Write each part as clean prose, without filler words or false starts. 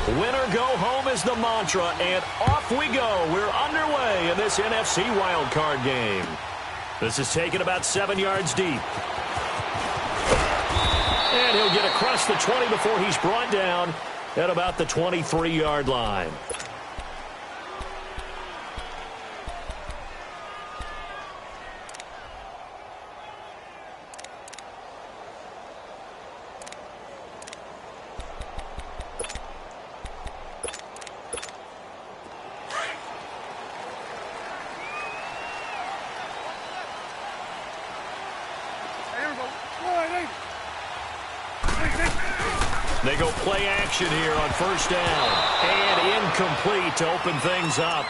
Winner go home is the mantra, and off we go. We're underway in this NFC wildcard game. This is taken about 7 yards deep. And he'll get across the 20 before he's brought down at about the 23-yard line. They go play action here on first down. And incomplete to open things up.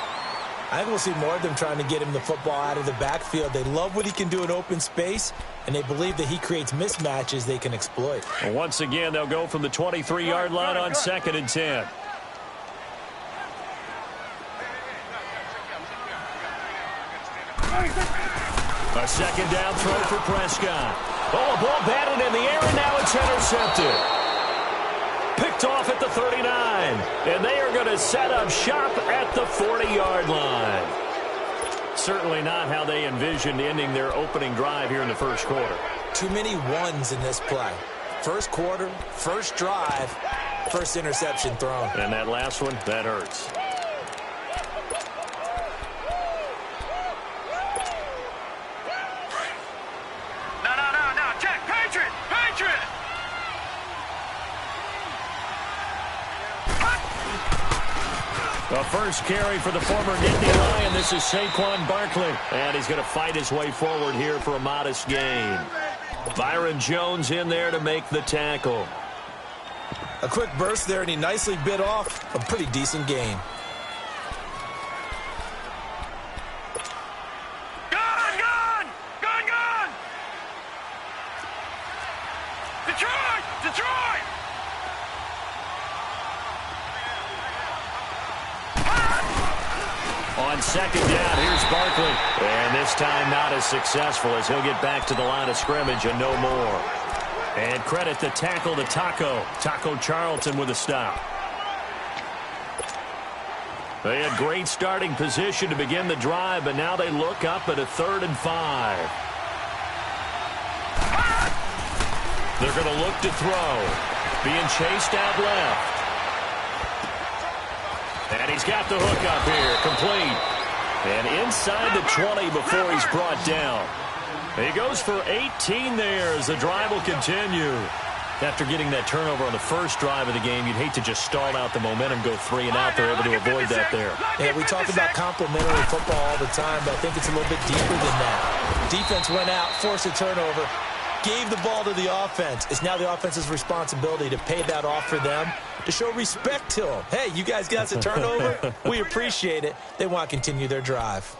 I think we'll see more of them trying to get him the football out of the backfield. They love what he can do in open space, and they believe that he creates mismatches they can exploit. Well, once again, they'll go from the 23-yard line on 2nd and 10. A second down throw for Prescott. Oh, a ball batted in the air, and now it's intercepted. Picked off at the 39, and they are going to set up shop at the 40-yard line. Certainly not how they envisioned ending their opening drive here in the first quarter. Too many ones in this play. First quarter, first drive, first interception thrown. And that last one, that hurts. No, check, Patriot! The first carry for the former Nittany Lion. This is Saquon Barkley. And he's going to fight his way forward here for a modest gain. Byron Jones in there to make the tackle. A quick burst there, and he nicely bit off a pretty decent gain. Gone! Detroit! On second down, here's Barkley. And this time not as successful as he'll get back to the line of scrimmage and no more. And credit the tackle to Taco Charlton with a stop. They had great starting position to begin the drive, but now they look up at a 3rd and 5. They're going to look to throw. Being chased out left. And he's got the hook up here, complete. And inside the 20 before he's brought down. He goes for 18 there as the drive will continue. After getting that turnover on the first drive of the game, you'd hate to just stall out the momentum, go 3 and out. They're able to avoid that there. Yeah, we talk about complementary football all the time, but I think it's a little bit deeper than that. Defense went out, forced a turnover, gave the ball to the offense. It's now the offense's responsibility to pay that off for them, to show respect to them. Hey, you guys got us a turnover? We appreciate it. They want to continue their drive.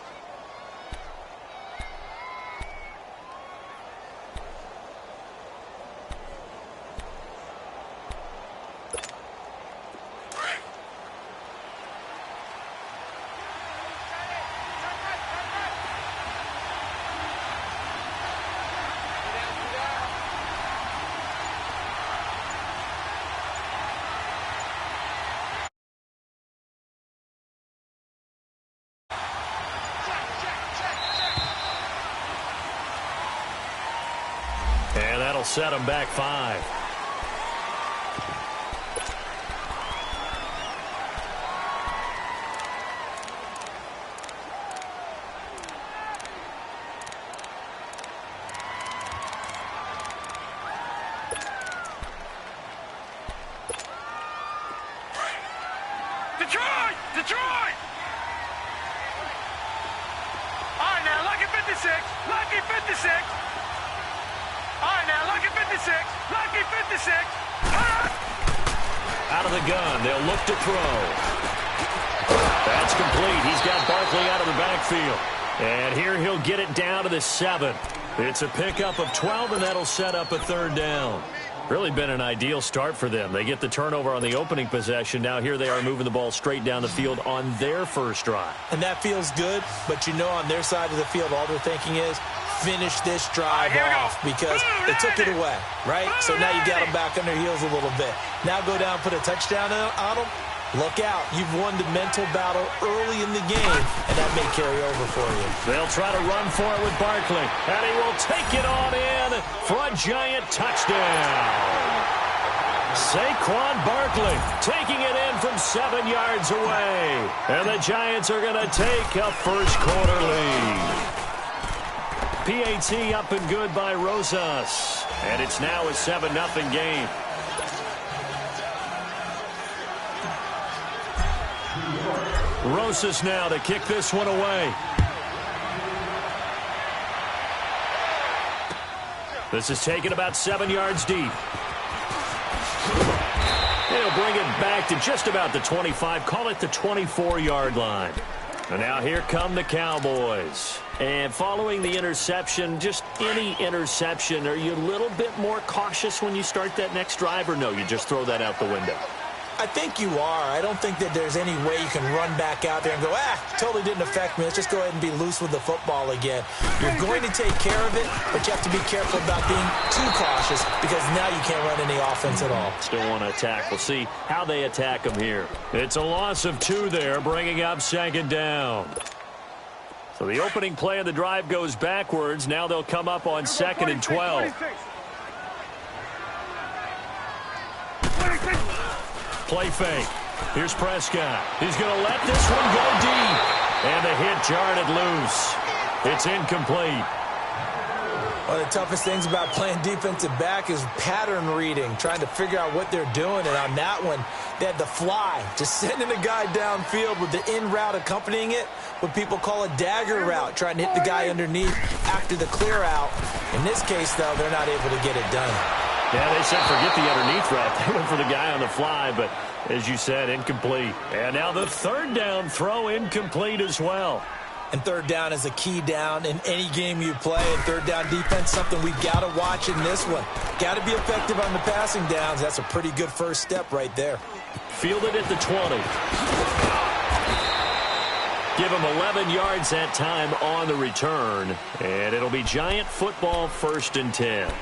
And that'll set them back 5. Detroit! All right, now, lucky 56. All right, now, lucky 56. Out of the gun, they'll look to throw. That's complete. He's got Barkley out of the backfield. And here he'll get it down to the 7. It's a pickup of 12, and that'll set up a 3rd down. Really been an ideal start for them. They get the turnover on the opening possession. Now here they are moving the ball straight down the field on their first drive. And that feels good, but you know on their side of the field all they're thinking is finish this drive off because they took it away, right? So now you got them back on their heels a little bit. Now go down, put a touchdown on them. Look out. You've won the mental battle early in the game, and that may carry over for you. They'll try to run for it with Barkley, and he will take it on in for a giant touchdown. Saquon Barkley taking it in from 7 yards away. And the Giants are going to take a first quarter lead. PAT up and good by Rosas. And it's now a 7-0 game. Rosas now to kick this one away. This is taken about 7 yards deep. He'll bring it back to just about the 25, call it the 24-yard line. And now here come the Cowboys. And following the interception, just any interception, are you a little bit more cautious when you start that next drive, or no, you just throw that out the window? I think you are. I don't think that there's any way you can run back out there and go, totally didn't affect me. Let's just go ahead and be loose with the football again. You're going to take care of it, but you have to be careful about being too cautious because now you can't run any offense at all. Still want to attack. We'll see how they attack them here. It's a loss of 2 there, bringing up second down. So the opening play of the drive goes backwards. Now they'll come up on 2nd and 12. Play fake. Here's Prescott. He's going to let this one go deep. And the hit jarred it loose. It's incomplete. One of the toughest things about playing defensive back is pattern reading, trying to figure out what they're doing. And on that one, they had the fly, just sending a guy downfield with the in route accompanying it, what people call a dagger route, trying to hit the guy underneath after the clear out. In this case, though, they're not able to get it done. Yeah, they said forget the underneath route. They went for the guy on the fly, but as you said, incomplete. And now the 3rd down throw incomplete as well. And 3rd down is a key down in any game you play. And 3rd down defense, something we've got to watch in this one. Got to be effective on the passing downs. That's a pretty good first step right there. Fielded at the 20. Give him 11 yards that time on the return. And it'll be Giant football 1st and 10.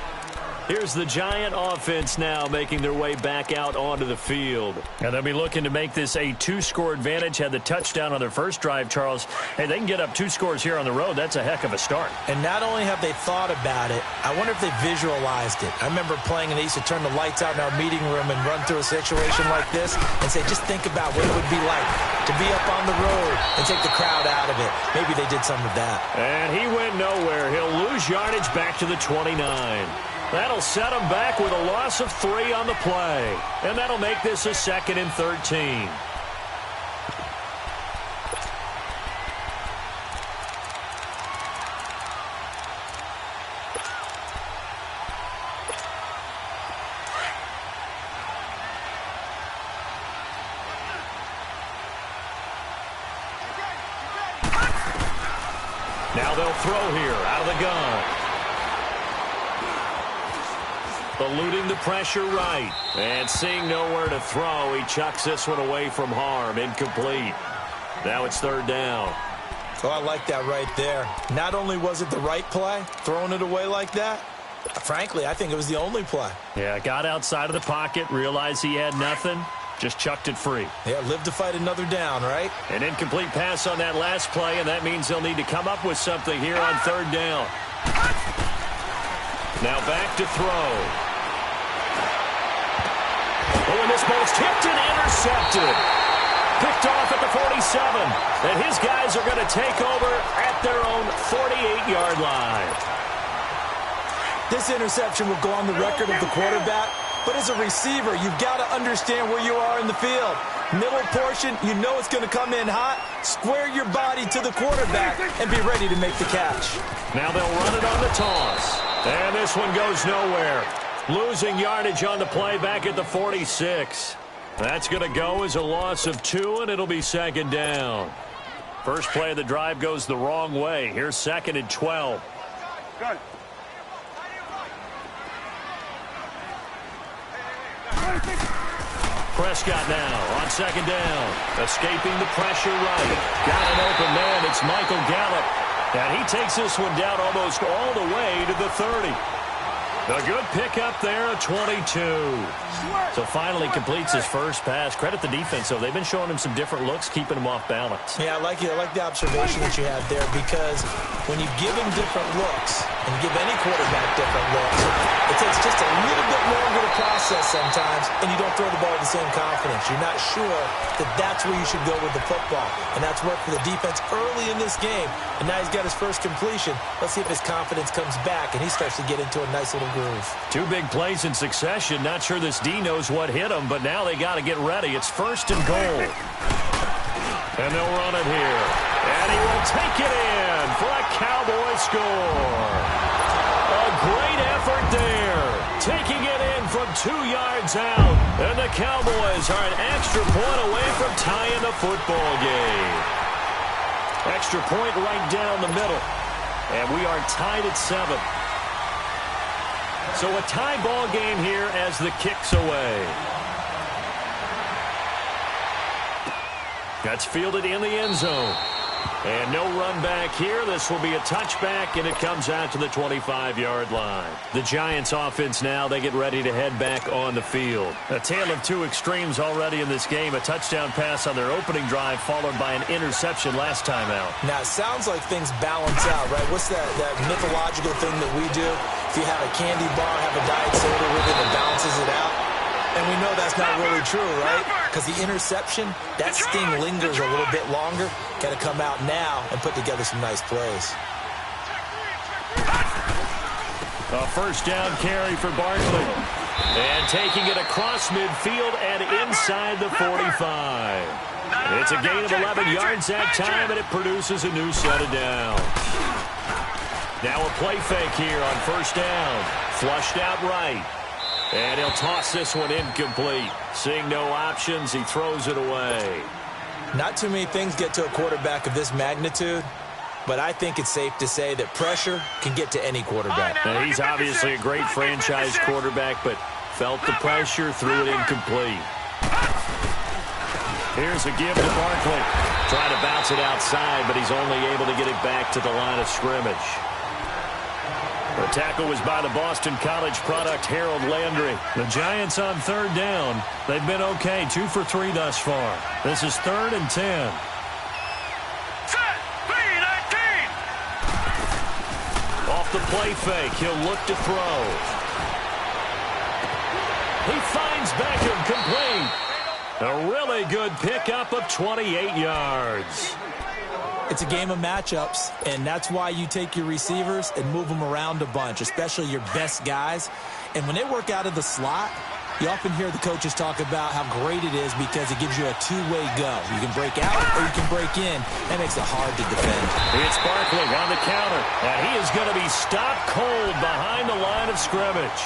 Here's the Giant offense now making their way back out onto the field. And they'll be looking to make this a 2-score advantage. Had the touchdown on their first drive, Charles. Hey, they can get up 2 scores here on the road. That's a heck of a start. And not only have they thought about it, I wonder if they visualized it. I remember playing and they used to turn the lights out in our meeting room and run through a situation like this and say, just think about what it would be like to be up on the road and take the crowd out of it. Maybe they did some of that. And he went nowhere. He'll lose yardage back to the 29. That'll set him back with a loss of 3 on the play. And that'll make this a 2nd and 13. Now they'll throw here out of the gun. Eluding the pressure right. And seeing nowhere to throw, he chucks this one away from harm. Incomplete. Now it's 3rd down. Oh, I like that right there. Not only was it the right play, throwing it away like that, frankly, I think it was the only play. Yeah, got outside of the pocket, realized he had nothing, just chucked it free. Yeah, live to fight another down, right? An incomplete pass on that last play, and that means they'll need to come up with something here on 3rd down. Now back to throw. Oh, and this ball's tipped and intercepted. Picked off at the 47. And his guys are going to take over at their own 48-yard line. This interception will go on the record of the quarterback, but as a receiver, you've got to understand where you are in the field. Middle portion, you know it's going to come in hot. Square your body to the quarterback and be ready to make the catch. Now they'll run it on the toss. And this one goes nowhere. Losing yardage on the play back at the 46. That's going to go as a loss of 2, and it'll be 2nd down. First play of the drive goes the wrong way. Here's 2nd and 12. Good. Prescott now on 2nd down. Escaping the pressure right. Got an open man. It's Michael Gallup. And he takes this one down almost all the way to the 30. A good pickup there, a 22. So finally completes his first pass. Credit the defense, though. They've been showing him some different looks, keeping him off balance. Yeah, I like the observation that you have there, because when you give him different looks and give any quarterback different looks, it takes just a little bit longer to process sometimes, and you don't throw the ball with the same confidence. You're not sure that that's where you should go with the football. And that's worked for the defense early in this game. And now he's got his first completion. Let's see if his confidence comes back and he starts to get into a nice little groove. 2 big plays in succession. Not sure this D knows what hit him, but now they got to get ready. It's 1st and goal. And they'll run it here. And he will take it in for a Cowboy score. A great effort there. Taking it in from 2 yards out. And the Cowboys are an extra point away from tying the football game. Extra point right down the middle. And we are tied at 7. So a tie ball game here as the kick's away. That's fielded in the end zone. And no run back here. This will be a touchback, and it comes out to the 25-yard line. The Giants offense now, they get ready to head back on the field. A tale of 2 extremes already in this game. A touchdown pass on their opening drive, followed by an interception last time out. Now, it sounds like things balance out, right? What's that mythological thing that we do? If you have a candy bar, have a diet soda with it, it balances it out. And we know that's not really true, right? Because the interception, that sting lingers a little bit longer. Got to come out now and put together some nice plays. A 1st down carry for Barkley. And taking it across midfield and inside the 45. It's a gain of 11 yards that time, and it produces a new set of downs. Now a play fake here on 1st down. Flushed out right. And he'll toss this one incomplete. Seeing no options, he throws it away. Not too many things get to a quarterback of this magnitude, but I think it's safe to say that pressure can get to any quarterback. Now, he's obviously a great franchise quarterback, but felt the pressure, threw it incomplete. Here's a give to Barkley. Trying to bounce it outside, but he's only able to get it back to the line of scrimmage. The tackle was by the Boston College product, Harold Landry. The Giants on 3rd down. They've been okay, 2 for 3 thus far. This is 3rd and 10. Set, B-19. Off the play fake, he'll look to throw. He finds Beckham complete. A really good pickup of 28 yards. It's a game of matchups, and that's why you take your receivers and move them around a bunch, especially your best guys. And when they work out of the slot, you often hear the coaches talk about how great it is because it gives you a 2-way go. You can break out or you can break in. That makes it hard to defend. It's Barkley on the counter, and he is going to be stopped cold behind the line of scrimmage.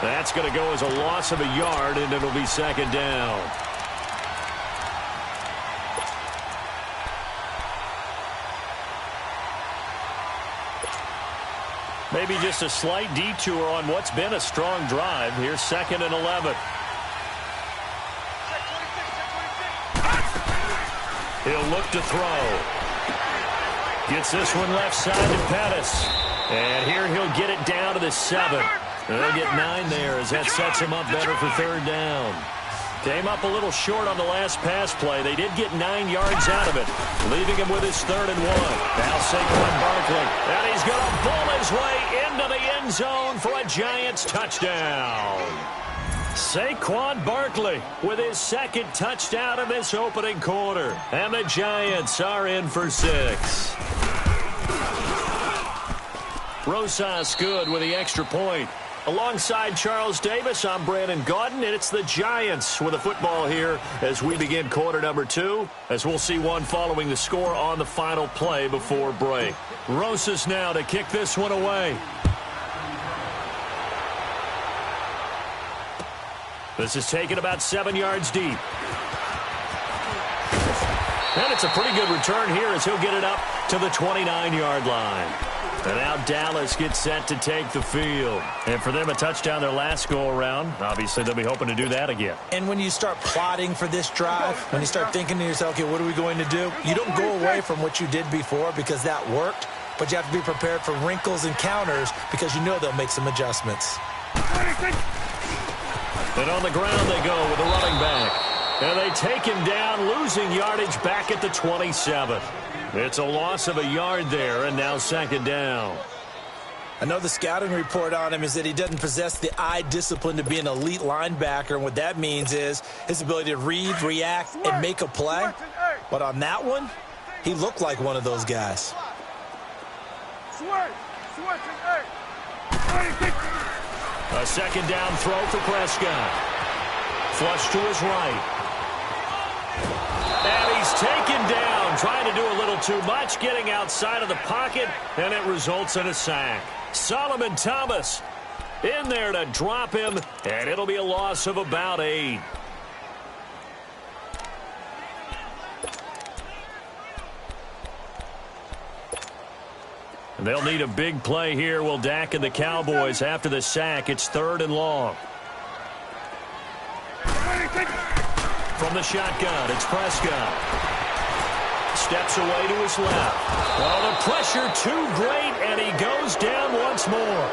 That's going to go as a loss of a yard, and it'll be 2nd down. Maybe just a slight detour on what's been a strong drive. Here's 2nd and 11. He'll look to throw. Gets this one left side to Pettis. And here he'll get it down to the 7. They'll get 9 there as that sets him up better for 3rd down. Came up a little short on the last pass play. They did get 9 yards out of it, leaving him with his 3rd and 1. Now Saquon Barkley, and he's going to bull his way into the end zone for a Giants touchdown. Saquon Barkley with his 2nd touchdown of this opening quarter. And the Giants are in for 6. Rosas good with the extra point. Alongside Charles Davis, I'm Brandon Gaudin, and it's the Giants with a football here as we begin quarter number 2, as we'll see one following the score on the final play before break. Rosas now to kick this one away. This is taken about 7 yards deep. And it's a pretty good return here as he'll get it up to the 29-yard line. And now Dallas gets set to take the field. And for them, a touchdown their last go-around. Obviously, they'll be hoping to do that again. And when you start plotting for this drive, when you start thinking to yourself, okay, what are we going to do? You don't go away from what you did before because that worked. but you have to be prepared for wrinkles and counters because you know they'll make some adjustments. And on the ground they go with the running back. And they take him down, losing yardage back at the 27. It's a loss of a yard there, and now second down. I know the scouting report on him is that he doesn't possess the eye discipline to be an elite linebacker, and what that means is his ability to read, react, and make a play. But on that one, he looked like one of those guys. A second down throw for Prescott. Flush to his right. And he's taken down, trying to do a little too much, getting outside of the pocket, and it results in a sack. Solomon Thomas in there to drop him, and it'll be a loss of about 8. And they'll need a big play here, will Dak and the Cowboys after the sack. It's 3rd and long. From the shotgun, it's Prescott. Steps away to his left. Well, the pressure too great, and he goes down once more.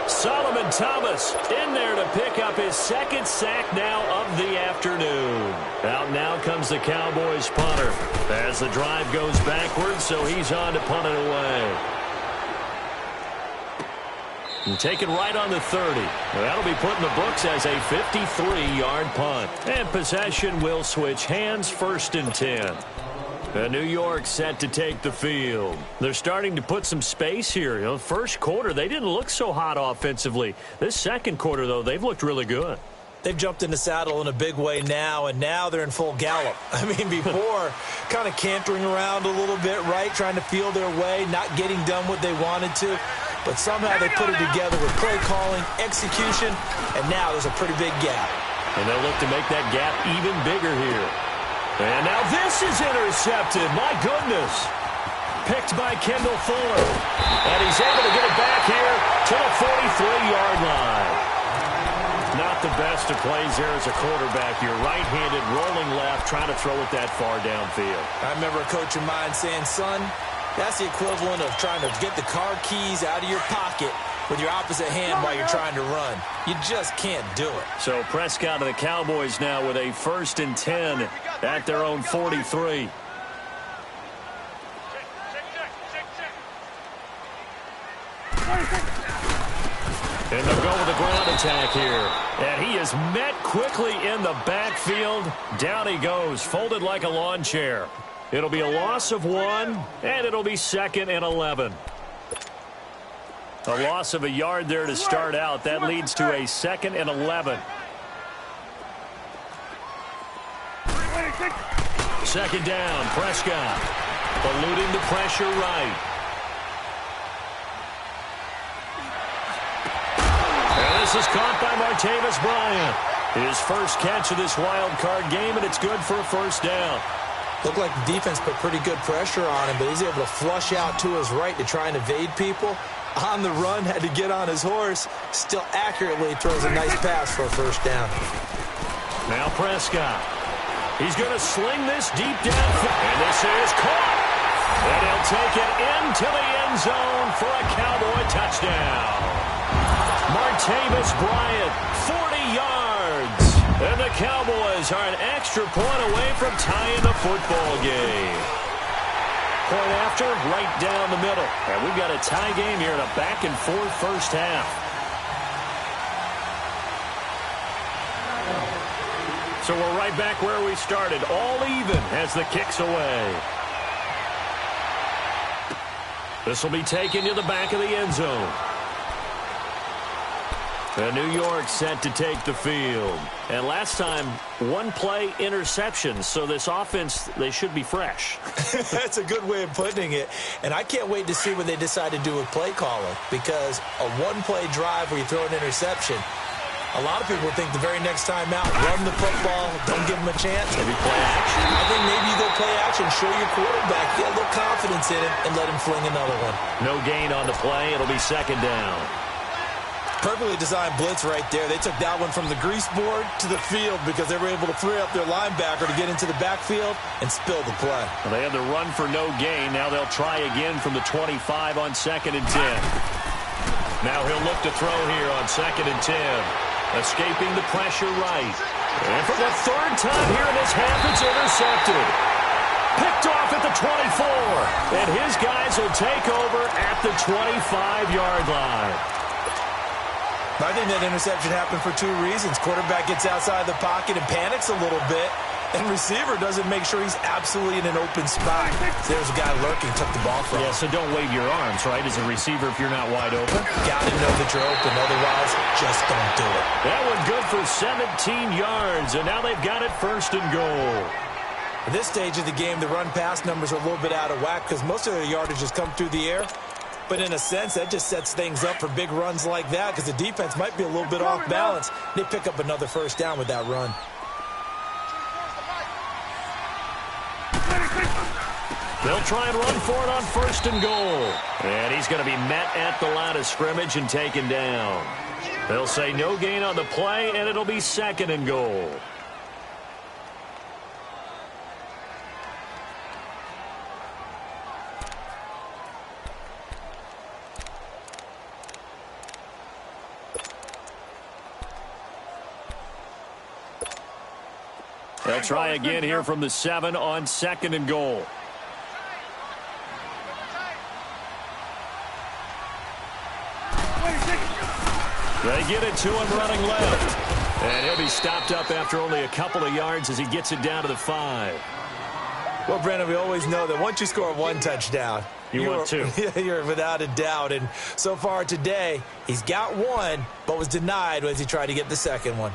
Solomon Thomas in there to pick up his 2nd sack now of the afternoon. Out now comes the Cowboys punter as the drive goes backwards, so he's on to punt it away. And taken right on the 30. That'll be put in the books as a 53-yard punt. And possession will switch hands, 1st and 10. And New York set to take the field. They're starting to put some space here. You know, first quarter, they didn't look so hot offensively. This second quarter, though, they've looked really good. They've jumped in the saddle in a big way now, and now they're in full gallop. I mean, before, kind of cantering around a little bit, right, trying to feel their way, not getting done what they wanted to. But somehow they put it together with play calling, execution, and now there's a pretty big gap. And they'll look to make that gap even bigger here. And now this is intercepted. My goodness. Picked by Kendall Fuller. And he's able to get it back here to the 43-yard line. Not the best of plays there as a quarterback. You're right-handed, rolling left, trying to throw it that far downfield. I remember a coach of mine saying, son, that's the equivalent of trying to get the car keys out of your pocket with your opposite hand while you're trying to run. You just can't do it. So Prescott and the Cowboys now with a 1st and 10 at their own 43. And they'll go with a ground attack here. And he is met quickly in the backfield. Down he goes, folded like a lawn chair. It'll be a loss of 1, and it'll be 2nd and 11. A loss of a yard there to start out. That leads to a 2nd and 11. Second down, Prescott. Eluding the pressure right. And this is caught by Martavis Bryant. His first catch of this wild card game, and it's good for a 1st down. Looked like the defense put pretty good pressure on him, but he's able to flush out to his right to try and evade people. On the run, had to get on his horse. Still accurately throws a nice pass for a 1st down. Now Prescott. He's going to sling this deep down. And this is caught. And he'll take it into the end zone for a Cowboy touchdown. Martavis Bryant, 40 yards. And the Cowboys are an extra point away from tying the football game. Point after, right down the middle. And we've got a tie game here in a back-and-forth 1st half. So we're right back where we started, all even as the kick's away. This will be taken to the back of the end zone. And New York set to take the field. And last time, 1-play interception. So this offense, they should be fresh. That's a good way of putting it. And I can't wait to see what they decide to do with play calling. Because a 1-play drive where you throw an interception, a lot of people think the very next time out, run the football, don't give them a chance. Maybe play action. I think maybe you go play action, show your quarterback, get a little confidence in him, and let him fling another one. No gain on the play. It'll be 2nd down. Perfectly designed blitz right there. They took that one from the grease board to the field because they were able to free up their linebacker to get into the backfield and spill the play. Well, they had the run for no gain. Now they'll try again from the 25 on 2nd and 10. Now he'll look to throw here on 2nd and 10. Escaping the pressure right. And for the 3rd time here in this half, it's intercepted. Picked off at the 24. And his guys will take over at the 25-yard line. I think that interception happened for 2 reasons. Quarterback gets outside the pocket and panics a little bit, and receiver doesn't make sure he's absolutely in an open spot. So there's a guy lurking, took the ball from him. Yeah, so don't wave your arms, right, as a receiver if you're not wide open. Got to know that you're open. Otherwise, just don't do it. That one good for 17 yards, and now they've got it 1st and goal. At this stage of the game, the run-pass numbers are a little bit out of whack because most of their yardage has come through the air. But in a sense, that just sets things up for big runs like that because the defense might be a little bit off balance. They pick up another 1st down with that run. They'll try and run for it on 1st and goal. And he's going to be met at the line of scrimmage and taken down. They'll say no gain on the play, and it'll be 2nd and goal. They'll try again here from the 7 on 2nd and goal. They get it to him running left. And he'll be stopped up after only a couple of yards as he gets it down to the 5. Well, Brandon, we always know that once you score 1 touchdown, you want 2. You're without a doubt. And so far today, he's got 1, but was denied as he tried to get the 2nd one.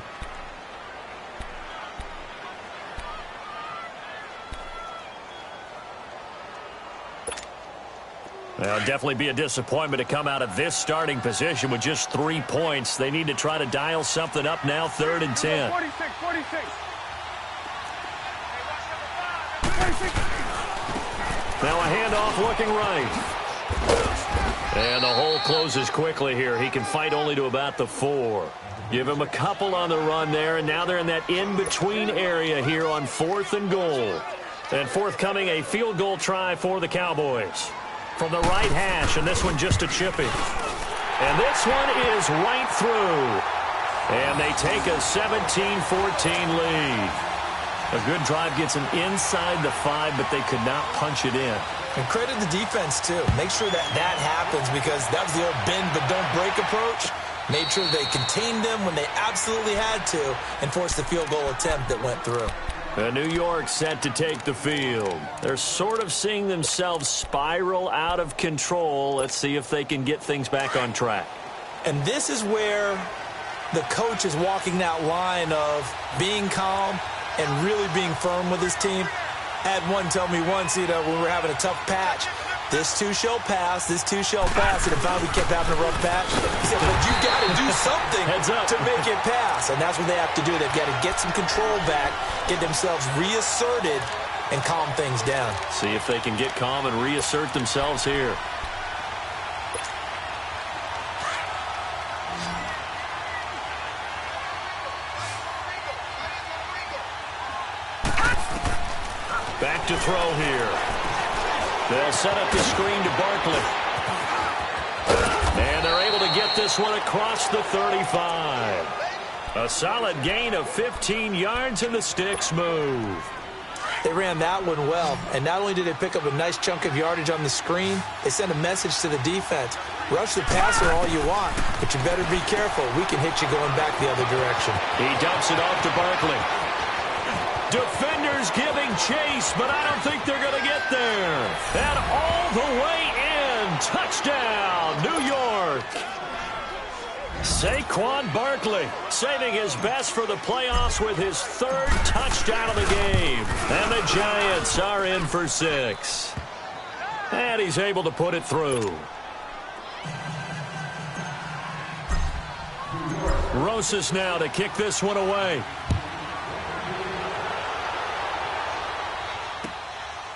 Well, definitely be a disappointment to come out of this starting position with just 3 points. They need to try to dial something up now, 3rd and 10. 46. Now a handoff looking right. And the hole closes quickly here. He can fight only to about the 4. Give him a couple on the run there, and now they're in that in-between area here on 4th and goal. And forthcoming, a field goal try for the Cowboys. From the right hash, and this one just a chipping. And this one is right through. And they take a 17-14 lead. A good drive gets them inside the 5, but they could not punch it in. And credit the defense, too. Make sure that happens because that was the old bend but don't break approach. Made sure they contained them when they absolutely had to and forced the field goal attempt that went through. New York set to take the field. They're sort of seeing themselves spiral out of control. Let's see if they can get things back on track. And this is where the coach is walking that line of being calm and really being firm with his team. I had one tell me once, when we were having a tough patch, this too shall pass, this too shall pass. And if we kept having a rough patch, he said, but you got to do something to make it pass. And that's what they have to do. They've got to get some control back, get themselves reasserted, and calm things down. See if they can get calm and reassert themselves here. Back to throw here. They'll set up the screen to Barkley. And they're able to get this one across the 35. A solid gain of 15 yards, and the sticks move. They ran that one well, and not only did they pick up a nice chunk of yardage on the screen, they sent a message to the defense. Rush the passer all you want, but you better be careful. We can hit you going back the other direction. He dumps it off to Barkley. Defenders giving chase, but I don't think they're going to get there. And all the way in. Touchdown, New York. Saquon Barkley saving his best for the playoffs with his 3rd touchdown of the game. And the Giants are in for 6. And he's able to put it through. Rosas now to kick this one away.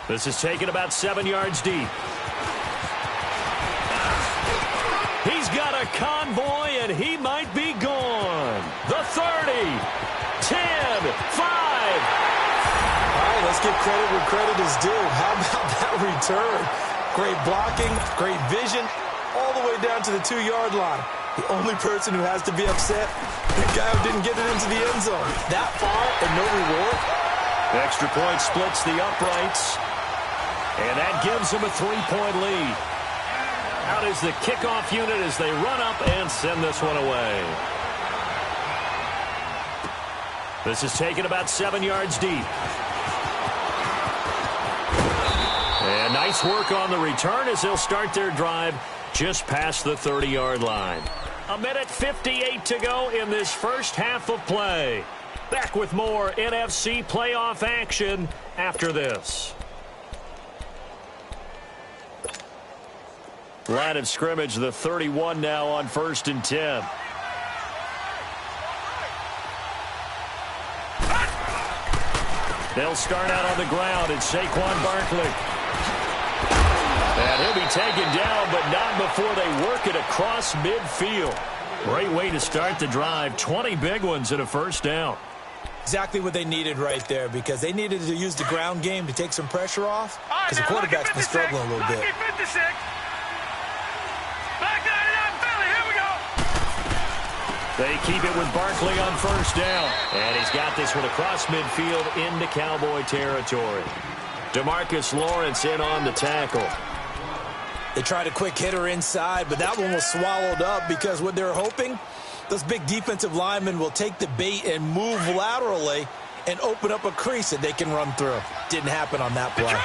This is taken about 7 yards deep. He's got a convoy, and he might be gone. The 30, 10, 5. All right, let's give credit where credit is due. How about that return? Great blocking, great vision, all the way down to the 2-yard line. The only person who has to be upset, the guy who didn't get it into the end zone. That far and no reward. Extra point splits the uprights, and that gives them a 3-point lead. Out is the kickoff unit as they run up and send this one away. This is taken about 7 yards deep. And nice work on the return as they'll start their drive just past the 30-yard line. 1:58 to go in this first half of play. Back with more NFC playoff action after this. Line of scrimmage, the 31 now on 1st and 10. They'll start out on the ground. It's Saquon Barkley. And he'll be taken down, but not before they work it across midfield. Great way to start the drive. 20 big ones and a first down. Exactly what they needed right there, because they needed to use the ground game to take some pressure off, because the quarterback's been struggling a little bit. They keep it with Barkley on first down. And he's got this one across midfield into Cowboy territory. DeMarcus Lawrence in on the tackle. They tried a quick hitter inside, but that one was swallowed up because what they're hoping, those big defensive linemen will take the bait and move laterally and open up a crease that they can run through. Didn't happen on that play.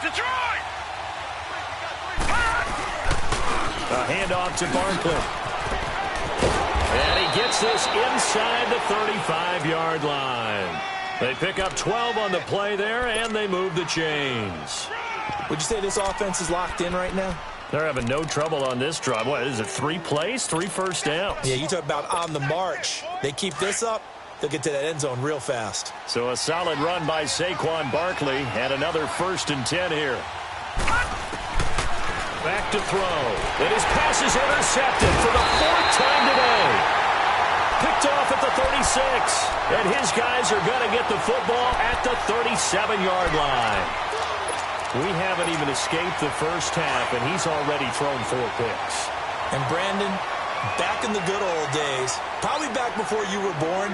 Detroit! A handoff to Barkley. And he gets this inside the 35-yard line. They pick up 12 on the play there, and they move the chains. Would you say this offense is locked in right now? They're having no trouble on this drive. What is it, 3 plays, 3 first downs? Yeah, you talk about on the march. They keep this up, they'll get to that end zone real fast. So a solid run by Saquon Barkley, and another 1st and 10 here. Back to throw. And his pass is intercepted for the 4th time today. Picked off at the 36. And his guys are going to get the football at the 37-yard line. We haven't even escaped the first half, and he's already thrown 4 picks. And Brandon, back in the good old days, probably back before you were born,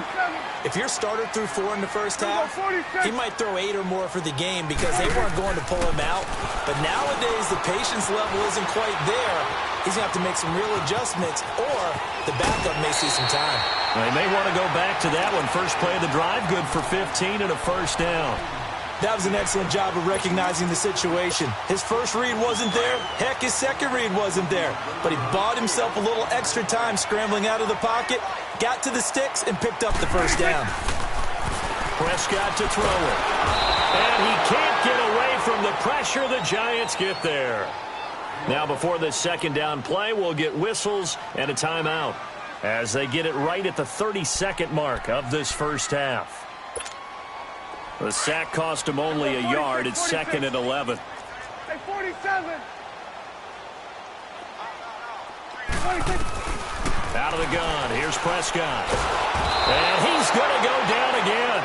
if your starter threw 4 in the first half, he might throw 8 or more for the game because they weren't going to pull him out. But nowadays, the patience level isn't quite there. He's going to have to make some real adjustments, or the backup may see some time. They may want to go back to that one. First play of the drive, good for 15 and a first down. That was an excellent job of recognizing the situation. His first read wasn't there. Heck, his second read wasn't there. But he bought himself a little extra time scrambling out of the pocket, got to the sticks, and picked up the first down. Prescott to throw it. And he can't get away from the pressure. The Giants get there. Now before this second down play, we'll get whistles and a timeout as they get it right at the 32nd mark of this first half. The sack cost him only a yard. It's 2nd and 11. Hey, 47. Out of the gun. Here's Prescott. And he's going to go down again.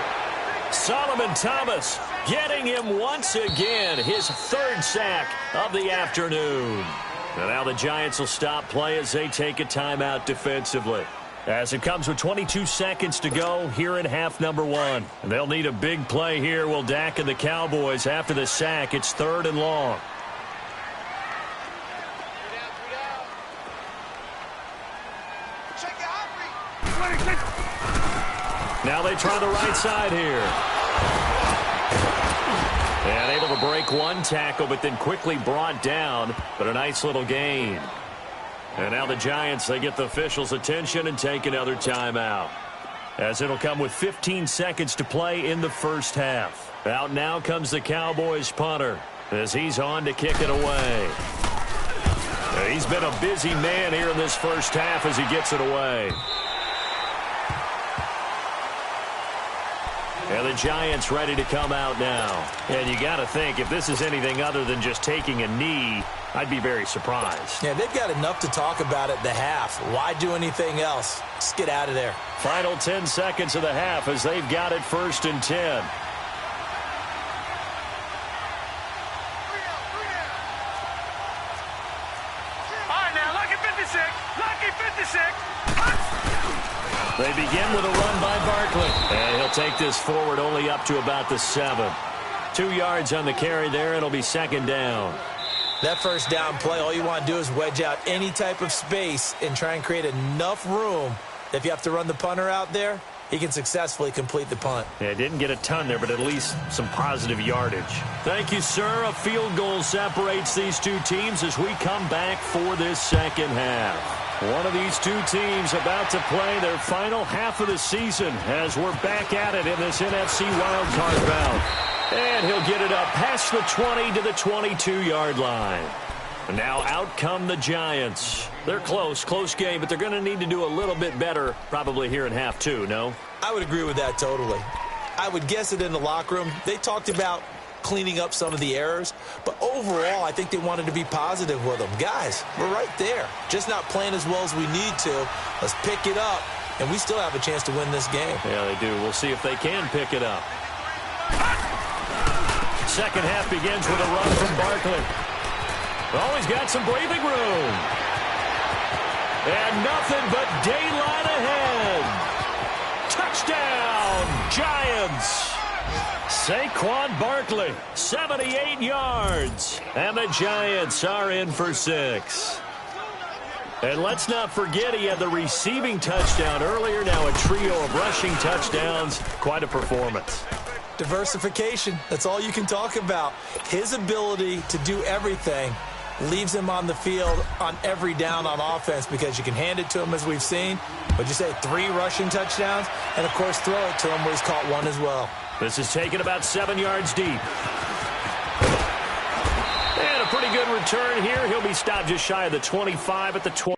Solomon Thomas getting him once again. His 3rd sack of the afternoon. And now the Giants will stop play as they take a timeout defensively. As it comes with 22 seconds to go here in half number 1. And they'll need a big play here, will Dak and the Cowboys after the sack. It's 3rd and long. Now they try the right side here. And able to break one tackle, but then quickly brought down. But a nice little gain. And now the Giants, they get the officials' attention and take another timeout. As it'll come with 15 seconds to play in the first half. Out now comes the Cowboys punter as he's on to kick it away. He's been a busy man here in this first half as he gets it away. And the Giants ready to come out now. And you got to think, if this is anything other than just taking a knee, I'd be very surprised. Yeah, they've got enough to talk about at the half. Why do anything else? Just get out of there. Final 10 seconds of the half as they've got it 1st and 10. They begin with a run by Barkley. And he'll take this forward only up to about the 7. 2 yards on the carry there. It'll be 2nd down. That first down play, all you want to do is wedge out any type of space and try and create enough room that if you have to run the punter out there, he can successfully complete the punt. Yeah, didn't get a ton there, but at least some positive yardage. Thank you, sir. A field goal separates these two teams as we come back for this second half. One of these two teams about to play their final half of the season as we're back at it in this NFC wildcard bout. And he'll get it up past the 20 to the 22-yard line. Now out come the Giants. They're close game, but they're going to need to do a little bit better probably here in half 2, no? I would agree with that totally. I would guess it in the locker room. They talked about cleaning up some of the errors, but overall I think they wanted to be positive with them. Guys, we're right there. Just not playing as well as we need to. Let's pick it up, and we still have a chance to win this game. Yeah, they do. We'll see if they can pick it up. Second half begins with a run from Barkley. Oh, he's got some breathing room. And nothing but daylight ahead. Touchdown, Giants. Saquon Barkley, 78 yards. And the Giants are in for 6. And let's not forget he had the receiving touchdown earlier. Now a trio of rushing touchdowns. Quite a performance. Diversification, that's all you can talk about. His ability to do everything leaves him on the field on every down on offense because you can hand it to him as we've seen. What'd you say, 3 rushing touchdowns? And, of course, throw it to him where he's caught 1 as well. This is taken about 7 yards deep. And a pretty good return here. He'll be stopped just shy of the 25 at the 20.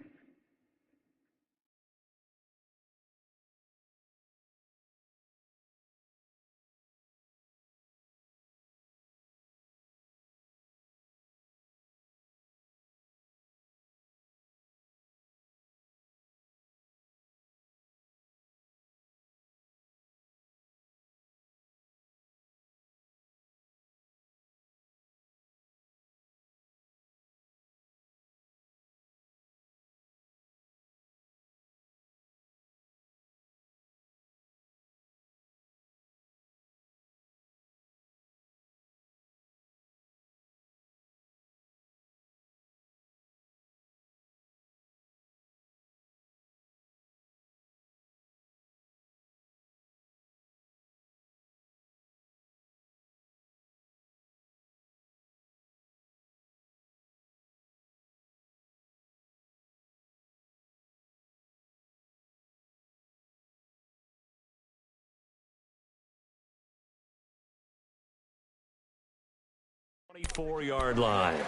Yard line.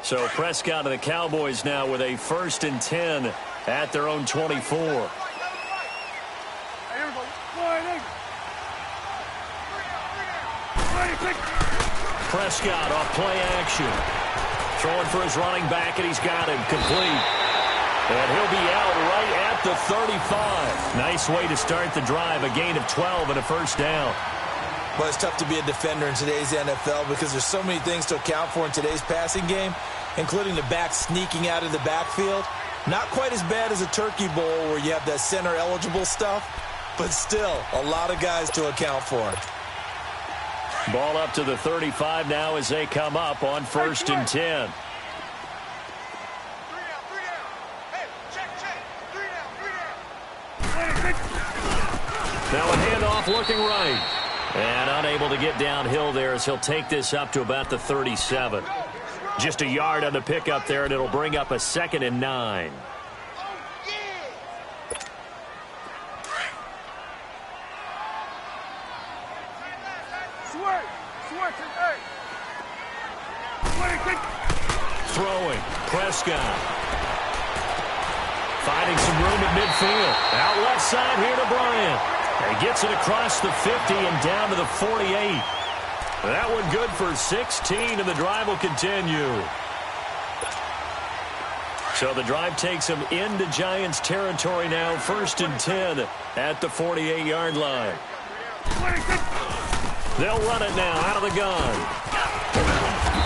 So Prescott and the Cowboys now with a 1st and 10 at their own 24. Prescott off play action. Throwing for his running back, and he's got him complete. And he'll be out right at the 35. Nice way to start the drive. A gain of 12 and a 1st down. Well, it's tough to be a defender in today's NFL because there's so many things to account for in today's passing game, including the back sneaking out of the backfield. Not quite as bad as a turkey bowl where you have that center-eligible stuff, but still a lot of guys to account for. Ball up to the 35 now as they come up on 1st and 10. Now a handoff looking right. And unable to get downhill there as he'll take this up to about the 37. Just a yard on the pickup there, and it'll bring up a 2nd and 9. throwing. Prescott. Finding some room at midfield. Out left side here to Bryant. And gets it across the 50 and down to the 48. That one good for 16, and the drive will continue. So the drive takes them into Giants territory now. 1st and 10 at the 48-yard line. They'll run it now out of the gun.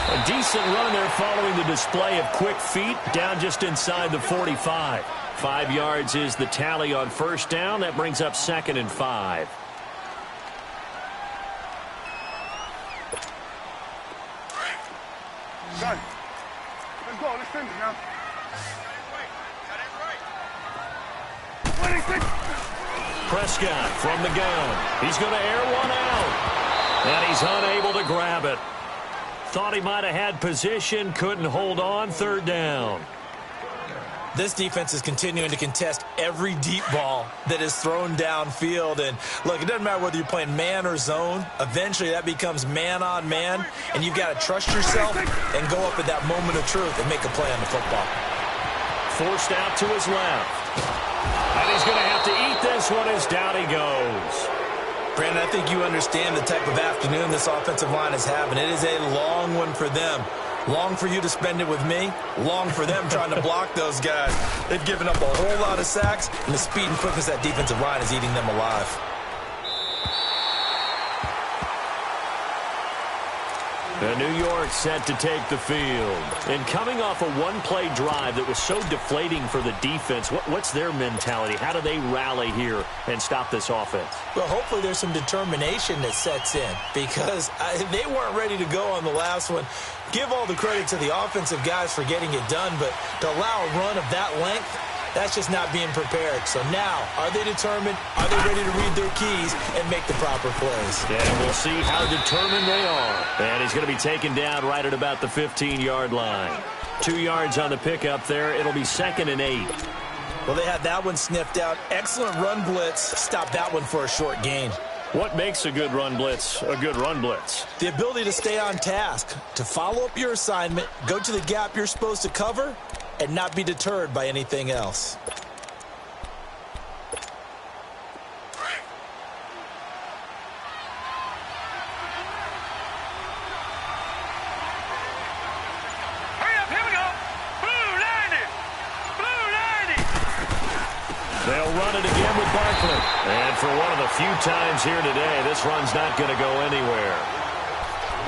A decent run there following the display of quick feet down just inside the 45. 5 yards is the tally on 1st down. That brings up 2nd and 5. Done. Let's go. Let's finish now. 26. Prescott from the gun. He's going to air one out. And he's unable to grab it. Thought he might have had position. Couldn't hold on. 3rd down. This defense is continuing to contest every deep ball that is thrown downfield. And, look, it doesn't matter whether you're playing man or zone. Eventually, that becomes man-on-man, and you've got to trust yourself and go up at that moment of truth and make a play on the football. Forced out to his left. And he's going to have to eat this one as down he goes. Brandon, I think you understand the type of afternoon this offensive line is having. It is a long one for them. Long for you to spend it with me. Long for them trying to block those guys. They've given up a whole lot of sacks, and the speed and quickness of that defensive line is eating them alive. And New York set to take the field. And coming off a one-play drive that was so deflating for the defense, what's their mentality? How do they rally here and stop this offense? Well, hopefully there's some determination that sets in, because they weren't ready to go on the last one. Give all the credit to the offensive guys for getting it done, but to allow a run of that length, that's just not being prepared. So now, are they determined? Are they ready to read their keys and make the proper plays? And we'll see how determined they are. And he's going to be taken down right at about the 15-yard line. 2 yards on the pickup there. It'll be 2nd and 8. Well, they had that one sniffed out. Excellent run blitz. Stop that one for a short gain. What makes a good run blitz a good run blitz? The ability to stay on task, to follow up your assignment, go to the gap you're supposed to cover, and not be deterred by anything else. Hurry up, here we go. Blue 90. Blue 90. They'll run it again with Barkley. And for one of the few times here today, this run's not going to go anywhere.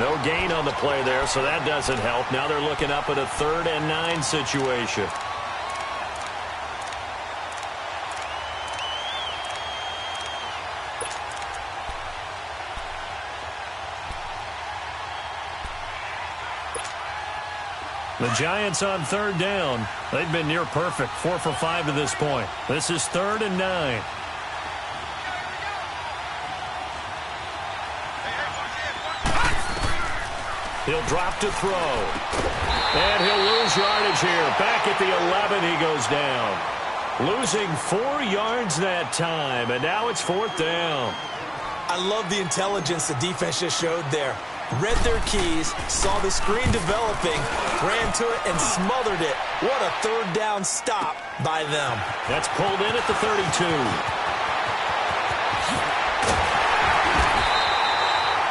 No gain on the play there, so that doesn't help. Now they're looking up at a 3rd and 9 situation. The Giants on 3rd down. They've been near perfect, 4 for 5 to this point. This is 3rd and 9. He'll drop to throw. And he'll lose yardage here. Back at the 11, he goes down. Losing 4 yards that time, and now it's 4th down. I love the intelligence the defense just showed there. Read their keys, saw the screen developing, ran to it, and smothered it. What a 3rd down stop by them. That's pulled in at the 32.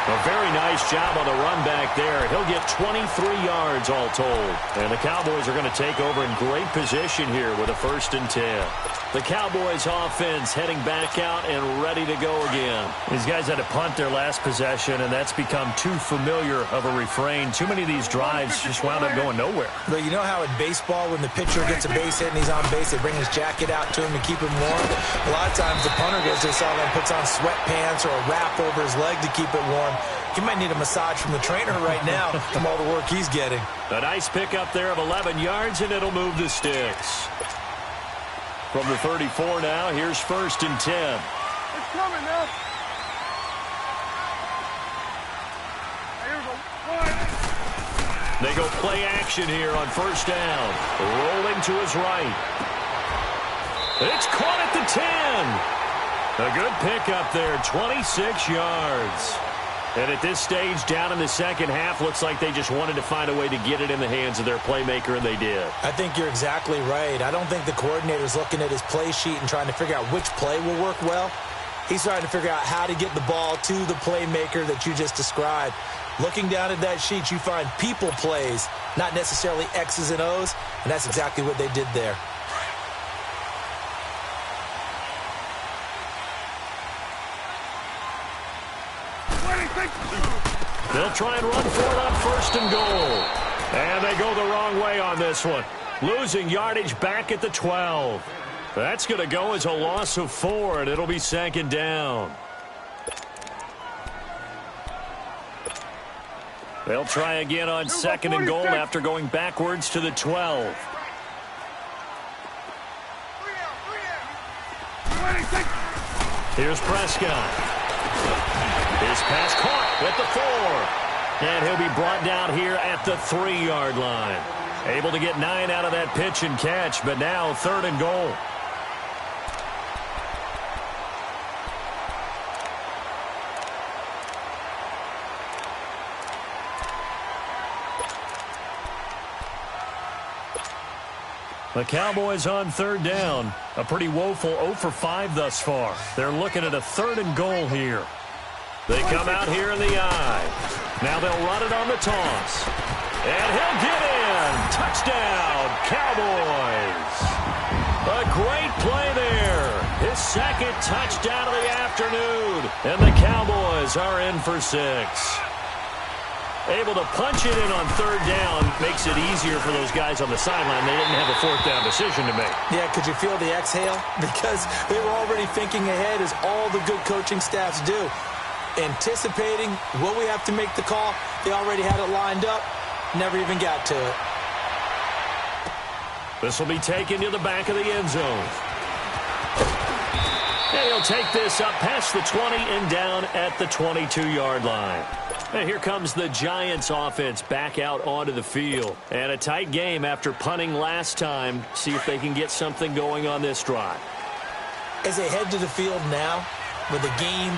A very nice job on the run back there. He'll get 23 yards all told. And the Cowboys are going to take over in great position here with a 1st and 10. The Cowboys offense heading back out and ready to go again. These guys had to punt their last possession, and that's become too familiar of a refrain. Too many of these drives just wound up going nowhere. But you know how in baseball, when the pitcher gets a base hit and he's on base, they bring his jacket out to him to keep him warm? A lot of times the punter goes to the sideline, puts on sweatpants or a wrap over his leg to keep it warm. He might need a massage from the trainer right now from all the work he's getting. A nice pickup there of 11 yards, and it'll move the sticks. From the 34 now, here's 1st and 10. It's coming now. Here we go. They go play action here on 1st down. Rolling to his right. It's caught at the 10. A good pickup there, 26 yards. And at this stage, down in the second half, looks like they just wanted to find a way to get it in the hands of their playmaker, and they did. I think you're exactly right. I don't think the coordinator's looking at his play sheet and trying to figure out which play will work well. He's trying to figure out how to get the ball to the playmaker that you just described. Looking down at that sheet, you find people plays, not necessarily X's and O's, and that's exactly what they did there. They'll try and run for it on first and goal. And they go the wrong way on this one. Losing yardage back at the 12. That's going to go as a loss of 4, and it'll be second down. They'll try again on second and goal after going backwards to the 12. Here's Prescott. His pass caught at the 4. And he'll be brought down here at the 3-yard line. Able to get 9 out of that pitch and catch, but now third and goal. The Cowboys on third down. A pretty woeful 0 for 5 thus far. They're looking at a third and goal here. They come out here in the eye. Now they'll run it on the toss. And he'll get in. Touchdown, Cowboys. A great play there. His second touchdown of the afternoon. And the Cowboys are in for 6. Able to punch it in on third down makes it easier for those guys on the sideline. They didn't have a fourth down decision to make. Yeah, could you feel the exhale? Because they were already thinking ahead, as all the good coaching staffs do. Anticipating what we have to make the call. They already had it lined up. Never even got to it. This will be taken to the back of the end zone. And he'll take this up past the 20 and down at the 22-yard line. And here comes the Giants offense back out onto the field. And a tight game after punting last time. See if they can get something going on this drive. As they head to the field now, with the game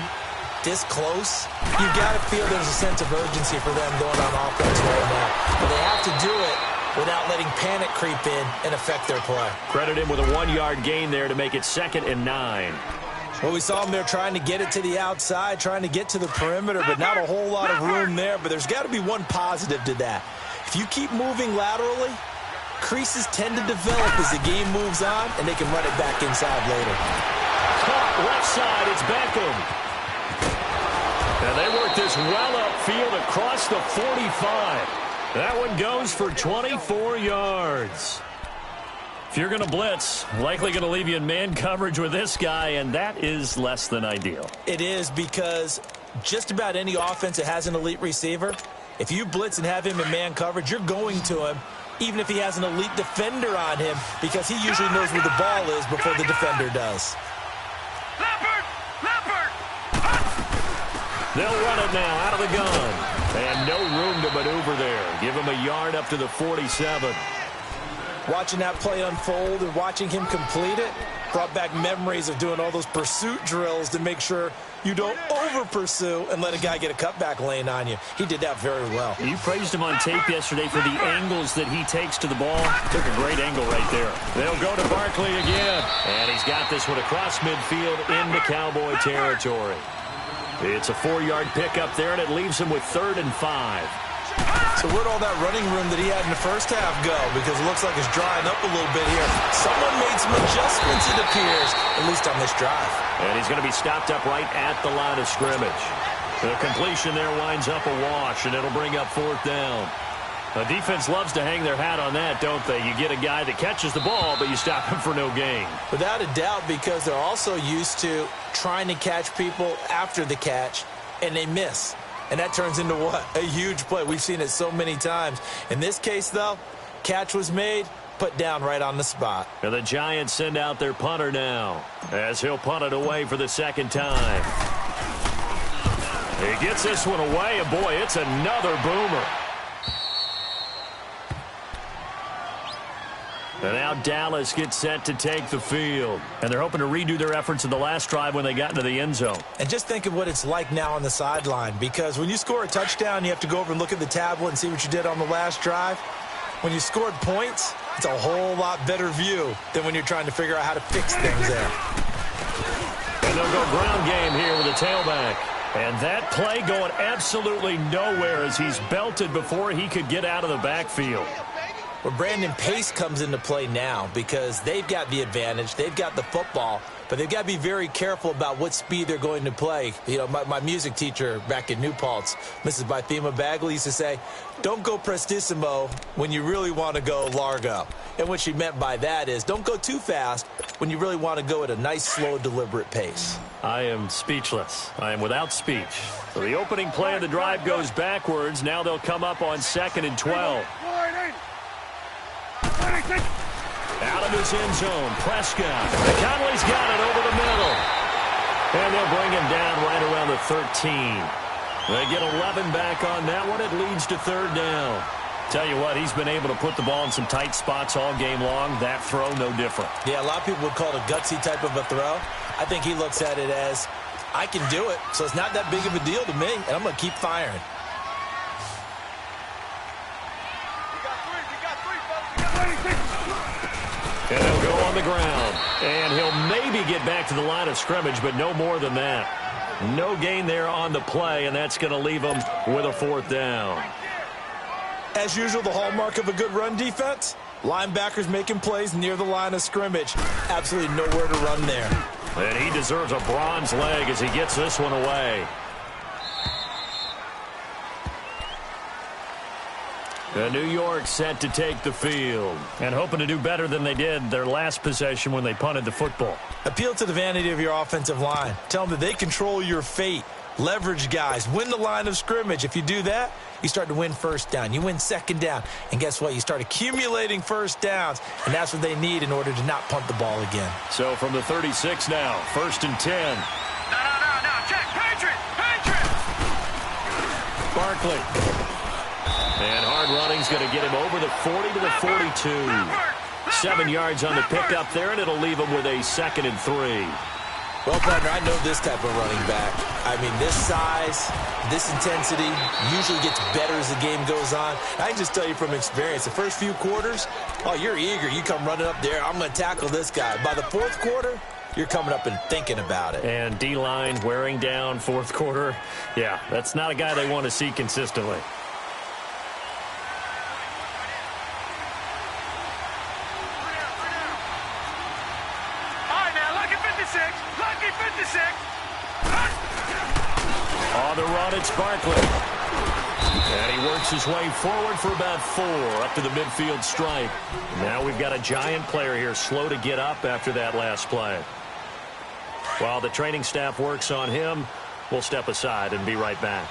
this close, you've got to feel there's a sense of urgency for them going on offense right now. But they have to do it without letting panic creep in and affect their play. Credit him with a 1-yard gain there to make it 2nd and 9. Well, we saw them there trying to get it to the outside, trying to get to the perimeter, but not a whole lot of room there. But there's got to be one positive to that. If you keep moving laterally, creases tend to develop as the game moves on, and they can run it back inside later. Caught left side, it's Beckham. And they work this well upfield across the 45. That one goes for 24 yards. If you're going to blitz, likely going to leave you in man coverage with this guy, and that is less than ideal. It is, because just about any offense that has an elite receiver, if you blitz and have him in man coverage, you're going to him, even if he has an elite defender on him, because he usually knows where the ball is before the defender does. They'll run it now out of the gun. And no room to maneuver there. Give him a yard up to the 47. Watching that play unfold and watching him complete it brought back memories of doing all those pursuit drills to make sure you don't over-pursue and let a guy get a cutback lane on you. He did that very well. You praised him on tape yesterday for the angles that he takes to the ball. Took a great angle right there. They'll go to Barkley again. And he's got this one across midfield into Cowboy territory. It's a 4-yard pickup there, and it leaves him with 3rd and 5. So where'd all that running room that he had in the first half go? Because it looks like it's drying up a little bit here. Someone made some adjustments, it appears, at least on this drive. And he's going to be stopped up right at the line of scrimmage. The completion there winds up a wash, and it'll bring up 4th down. The defense loves to hang their hat on that, don't they? You get a guy that catches the ball, but you stop him for no gain. Without a doubt, because they're also used to trying to catch people after the catch, and they miss. And that turns into what? A huge play. We've seen it so many times. In this case, though, catch was made, put down right on the spot. And the Giants send out their punter now, as he'll punt it away for the 2nd time. He gets this one away, and boy, it's another boomer. And now Dallas gets set to take the field. And they're hoping to redo their efforts in the last drive when they got into the end zone. And just think of what it's like now on the sideline, because when you score a touchdown, you have to go over and look at the tablet and see what you did on the last drive. When you scored points, it's a whole lot better view than when you're trying to figure out how to fix things there. And they'll go ground game here with a tailback. And that play going absolutely nowhere as he's belted before he could get out of the backfield. Well, Brandon, pace comes into play now because they've got the advantage. They've got the football, but they've got to be very careful about what speed they're going to play. You know, my music teacher back in New Paltz, Mrs. Bythema Bagley, used to say, don't go prestissimo when you really want to go largo. And what she meant by that is don't go too fast when you really want to go at a nice, slow, deliberate pace. I am speechless. I am without speech. So the opening play of the drive goes backwards. Now they'll come up on 2nd and 12. Out of his end zone, Prescott. Conley's got it over the middle. And they'll bring him down right around the 13. They get 11 back on that one. It leads to 3rd down. Tell you what, he's been able to put the ball in some tight spots all game long. That throw, no different. Yeah, a lot of people would call it a gutsy type of a throw. I think he looks at it as, I can do it, so it's not that big of a deal to me, and I'm going to keep firing. And he'll go on the ground. And he'll maybe get back to the line of scrimmage, but no more than that. No gain there on the play, and that's going to leave him with a 4th down. As usual, the hallmark of a good run defense, linebackers making plays near the line of scrimmage. Absolutely nowhere to run there. And he deserves a bronze leg as he gets this one away. And New York set to take the field and hoping to do better than they did their last possession when they punted the football. Appeal to the vanity of your offensive line. Tell them that they control your fate. Leverage guys. Win the line of scrimmage. If you do that, you start to win 1st down. You win 2nd down. And guess what? You start accumulating 1st downs. And that's what they need in order to not punt the ball again. So from the 36 now, 1st and 10. No. Check. Patriot. Barkley. And hard running's going to get him over the 40 to the 42. 7 yards on the pickup there, and it'll leave him with a 2nd and 3. Well, partner, I know this type of running back. I mean, this size, this intensity usually gets better as the game goes on. I can just tell you from experience, the first few quarters, oh, you're eager. You come running up there, I'm going to tackle this guy. By the 4th quarter, you're coming up and thinking about it. And D-line wearing down 4th quarter. Yeah, that's not a guy they want to see consistently. On the run, it's Barkley. And he works his way forward for about 4 up to the midfield stripe. Now we've got a giant player here slow to get up after that last play. While the training staff works on him, we'll step aside and be right back.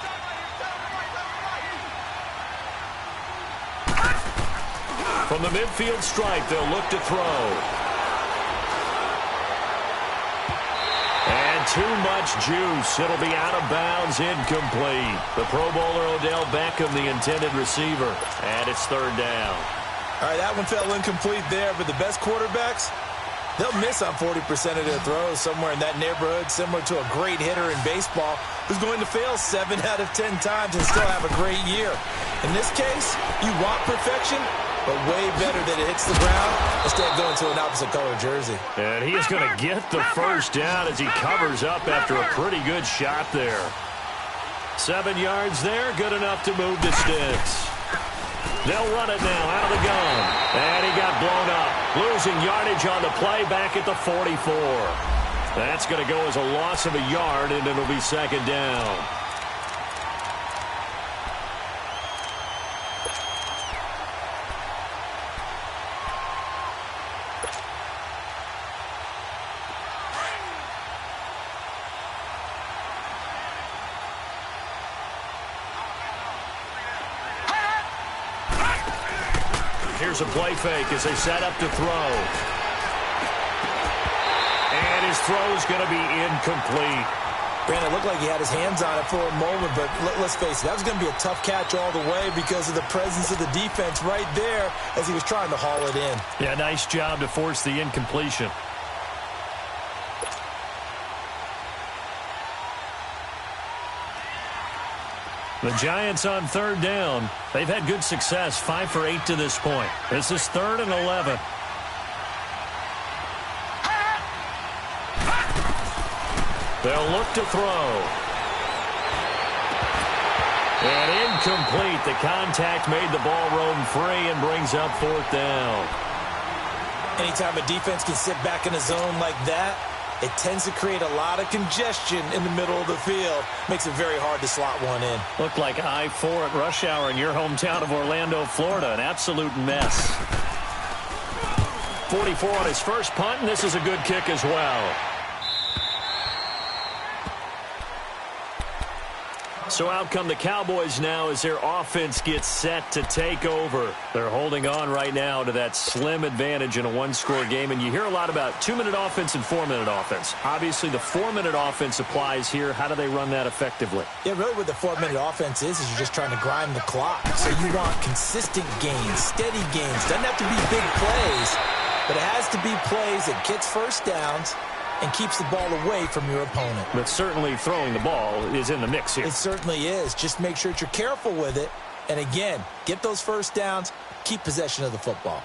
From the midfield stripe, they'll look to throw. And too much juice. It'll be out of bounds, incomplete. The Pro Bowler Odell Beckham, the intended receiver. And it's 3rd down. All right, that one fell incomplete there, but the best quarterbacks, they'll miss on 40% of their throws somewhere in that neighborhood, similar to a great hitter in baseball who's going to fail 7 out of 10 times and still have a great year. In this case, you want perfection, but way better that it hits the ground instead of going to an opposite color jersey. And he is going to get the 1st down as he covers up after a pretty good shot there. 7 yards there, good enough to move the sticks. They'll run it now out of the gun. And he got blown up. Losing yardage on the play back at the 44. That's going to go as a loss of a yard, and it'll be 2nd down. Here's a play fake as they set up to throw. And his throw is going to be incomplete. Brandon, it looked like he had his hands on it for a moment, but let's face it, that was going to be a tough catch all the way because of the presence of the defense right there as he was trying to haul it in. Yeah, nice job to force the incompletion. The Giants on third down. They've had good success, 5 for 8 to this point. This is 3rd and 11. They'll look to throw. And incomplete. The contact made the ball roam free and brings up 4th down. Anytime a defense can sit back in a zone like that, it tends to create a lot of congestion in the middle of the field. Makes it very hard to slot one in. Looked like I-4 at rush hour in your hometown of Orlando, Florida. An absolute mess. 44 on his first punt, and this is a good kick as well. So out come the Cowboys now as their offense gets set to take over. They're holding on right now to that slim advantage in a one-score game. And you hear a lot about 2-minute offense and 4-minute offense. Obviously, the 4-minute offense applies here. How do they run that effectively? Yeah, really what the 4-minute offense is you're just trying to grind the clock. So you want consistent gains, steady gains. Doesn't have to be big plays, but it has to be plays that gets first downs and keeps the ball away from your opponent. But certainly throwing the ball is in the mix here. It certainly is. Just make sure that you're careful with it. And again, get those first downs, keep possession of the football.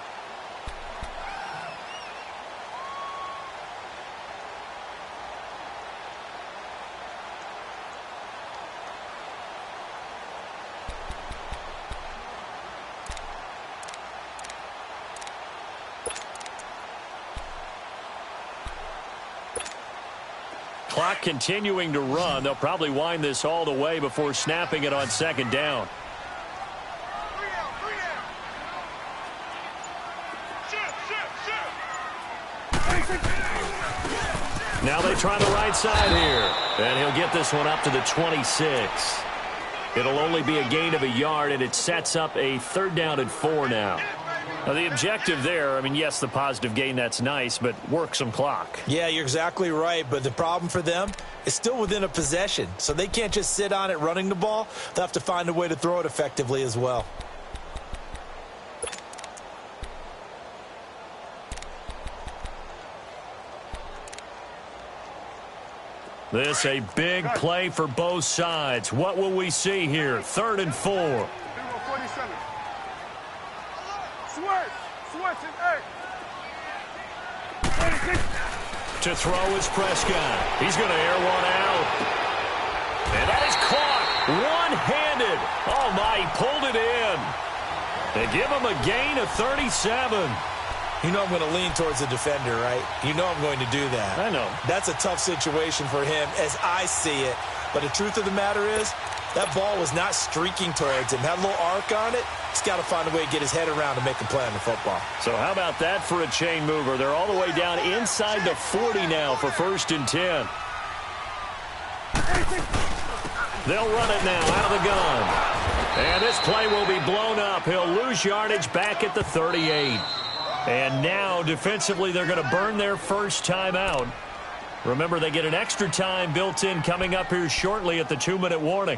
Clock continuing to run. They'll probably wind this all the way before snapping it on 2nd down. Now they try the right side here. And he'll get this one up to the 26. It'll only be a gain of a yard, and it sets up a 3rd down and 4 now. Now, the objective there, I mean, yes, the positive gain, that's nice, but work some clock. Yeah, you're exactly right, but the problem for them is still within a possession, so they can't just sit on it running the ball. They'll have to find a way to throw it effectively as well. This a big play for both sides. What will we see here? 3rd and 4. To throw is Prescott. He's going to air one out. And that is caught one-handed. Oh, my, he pulled it in. They give him a gain of 37. You know I'm going to lean towards the defender, right? You know I'm going to do that. I know. That's a tough situation for him as I see it. But the truth of the matter is, that ball was not streaking towards him. Had a little arc on it. He's got to find a way to get his head around and make a play on the football. So how about that for a chain mover? They're all the way down inside the 40 now for 1st and 10. They'll run it now out of the gun. And this play will be blown up. He'll lose yardage back at the 38. And now defensively they're going to burn their first time out. Remember, they get an extra time built in coming up here shortly at the 2-minute warning.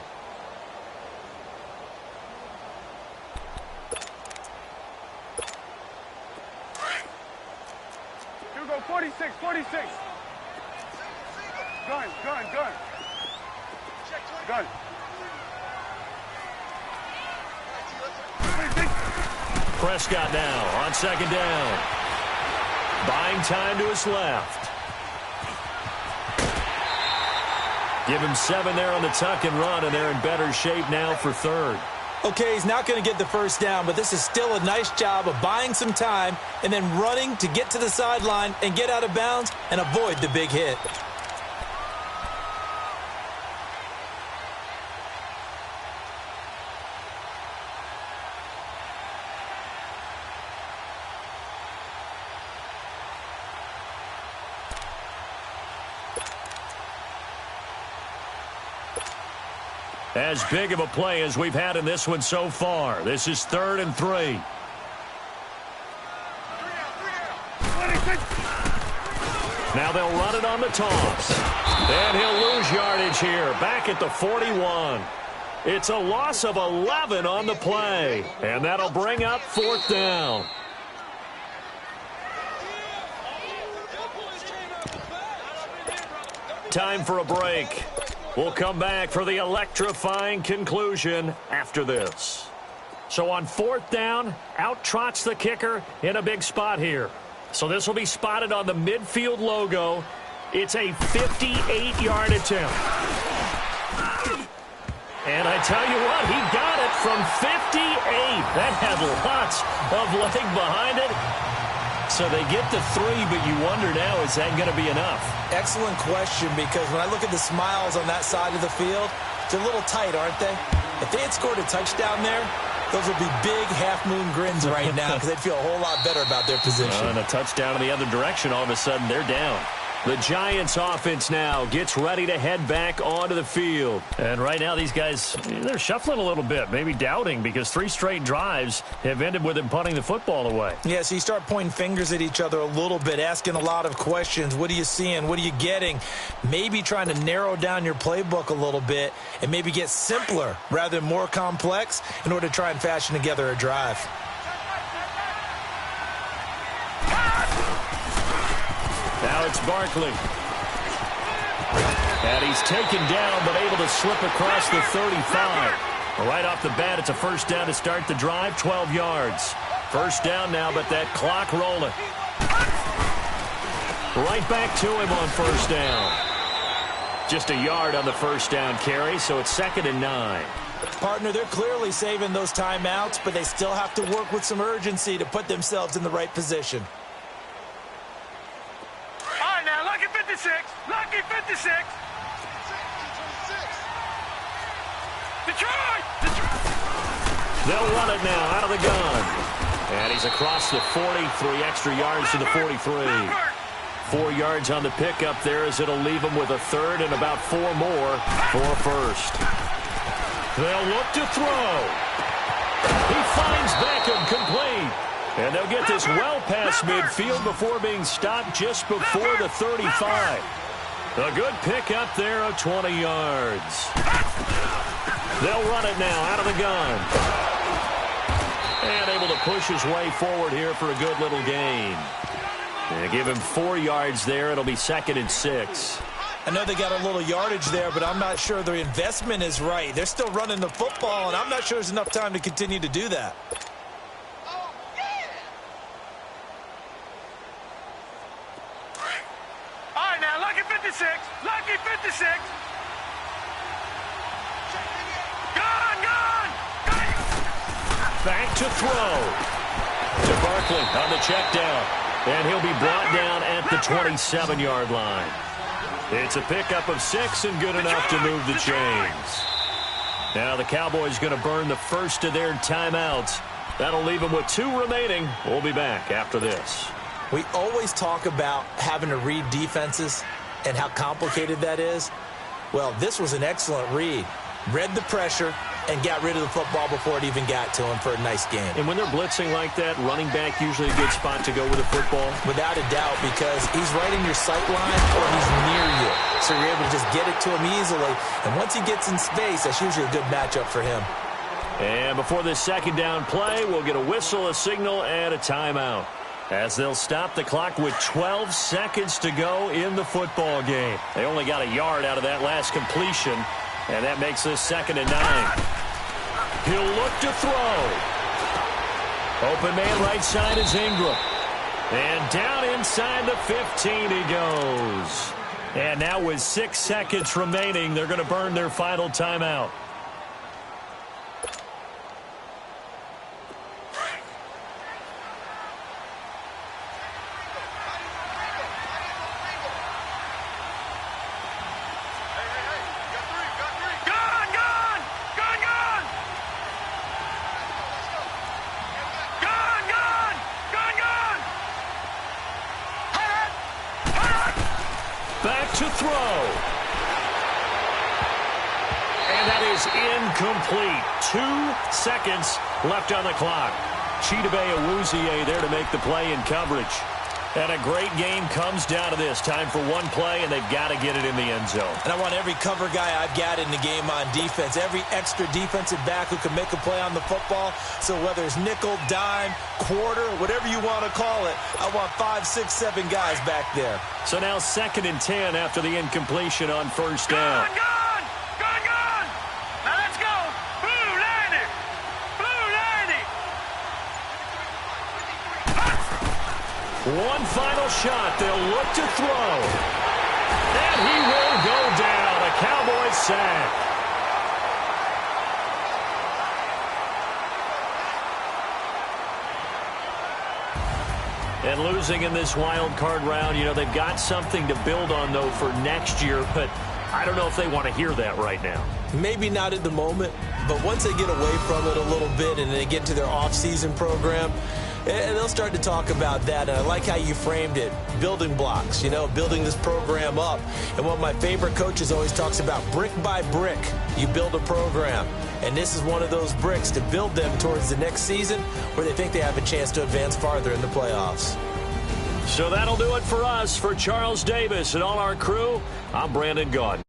Here we go, 46. Gun. Prescott now on 2nd down. Buying time to his left. Give him 7 there on the tuck and run, and they're in better shape now for 3rd. Okay, he's not going to get the first down, but this is still a nice job of buying some time and then running to get to the sideline and get out of bounds and avoid the big hit. As big of a play as we've had in this one so far. This is 3rd and 3. Now they'll run it on the toss. And he'll lose yardage here, back at the 41. It's a loss of 11 on the play, and that'll bring up 4th down. Time for a break. We'll come back for the electrifying conclusion after this. So on 4th down, out trots the kicker in a big spot here. So this will be spotted on the midfield logo. It's a 58-yard attempt. And I tell you what, he got it from 58. That had lots of leg behind it. So they get to 3, but you wonder now, is that going to be enough? Excellent question, because when I look at the smiles on that side of the field, they're a little tight, aren't they? If they had scored a touchdown there, those would be big half-moon grins right now because they'd feel a whole lot better about their position. And a touchdown in the other direction, all of a sudden they're down. The Giants offense now gets ready to head back onto the field. And right now these guys, they're shuffling a little bit, maybe doubting, because 3 straight drives have ended with them punting the football away. Yeah, so you start pointing fingers at each other a little bit, asking a lot of questions. What are you seeing? What are you getting? Maybe trying to narrow down your playbook a little bit and maybe get simpler rather than more complex in order to try and fashion together a drive. Now it's Barkley. And he's taken down, but able to slip across the 35. Right off the bat, it's a first down to start the drive, 12 yards. First down now, but that clock rolling. Right back to him on first down. Just a yard on the first down carry, so it's 2nd and 9. Partner, they're clearly saving those timeouts, but they still have to work with some urgency to put themselves in the right position. Lucky 56. Lucky 56. Detroit! They'll run it now out of the gun. And he's across the 40, 3 extra yards to the 43. 4 yards on the pickup there as it'll leave him with a 3rd and about 4 more for a first. They'll look to throw. He finds Beckham complete. And they'll get this well past midfield before being stopped just before the 35. A good pickup there of 20 yards. They'll run it now out of the gun. And able to push his way forward here for a good little gain. And give him 4 yards there. It'll be 2nd and 6. I know they got a little yardage there, but I'm not sure their investment is right. They're still running the football, and I'm not sure there's enough time to continue to do that. Lucky 56. Gone! Back to throw. To Barkley on the check down. And he'll be brought down at the 27-yard line. It's a pickup of 6 and good enough to move the chains. Now the Cowboys going to burn the first of their timeouts. That'll leave them with 2 remaining. We'll be back after this. We always talk about having to read defenses and how complicated that is. Well, this was an excellent read. Read the pressure and got rid of the football before it even got to him for a nice game. And when they're blitzing like that, running back usually a good spot to go with the football? Without a doubt, because he's right in your sight line or he's near you. So you're able to just get it to him easily. And once he gets in space, that's usually a good matchup for him. And before this second down play, we'll get a whistle, a signal, and a timeout, as they'll stop the clock with 12 seconds to go in the football game. They only got a yard out of that last completion, and that makes this 2nd and 9. He'll look to throw. Open man right side is Ingram. And down inside the 15 he goes. And now with 6 seconds remaining, they're going to burn their final timeout. To throw. And that is incomplete. 2 seconds left on the clock. Chidobe Awuzie there to make the play in coverage. And a great game comes down to this. Time for one play, and they've got to get it in the end zone. And I want every cover guy I've got in the game on defense, every extra defensive back who can make a play on the football. So whether it's nickel, dime, quarter, whatever you want to call it, I want 5, 6, 7 guys back there. So now 2nd and 10 after the incompletion on first down. Gone! Now let's go! Blue line it! Blue line it! One final shot. They'll look to throw. And he will go down. A Cowboys sack. And losing in this wild card round, you know, they've got something to build on, though, for next year. But I don't know if they want to hear that right now. Maybe not at the moment, but once they get away from it a little bit and they get to their off-season program, and they'll start to talk about that. And I like how you framed it, building blocks, you know, building this program up. And one of my favorite coaches always talks about brick by brick, you build a program. And this is one of those bricks to build them towards the next season where they think they have a chance to advance farther in the playoffs. So that'll do it for us. For Charles Davis and all our crew, I'm Brandon Gaudin.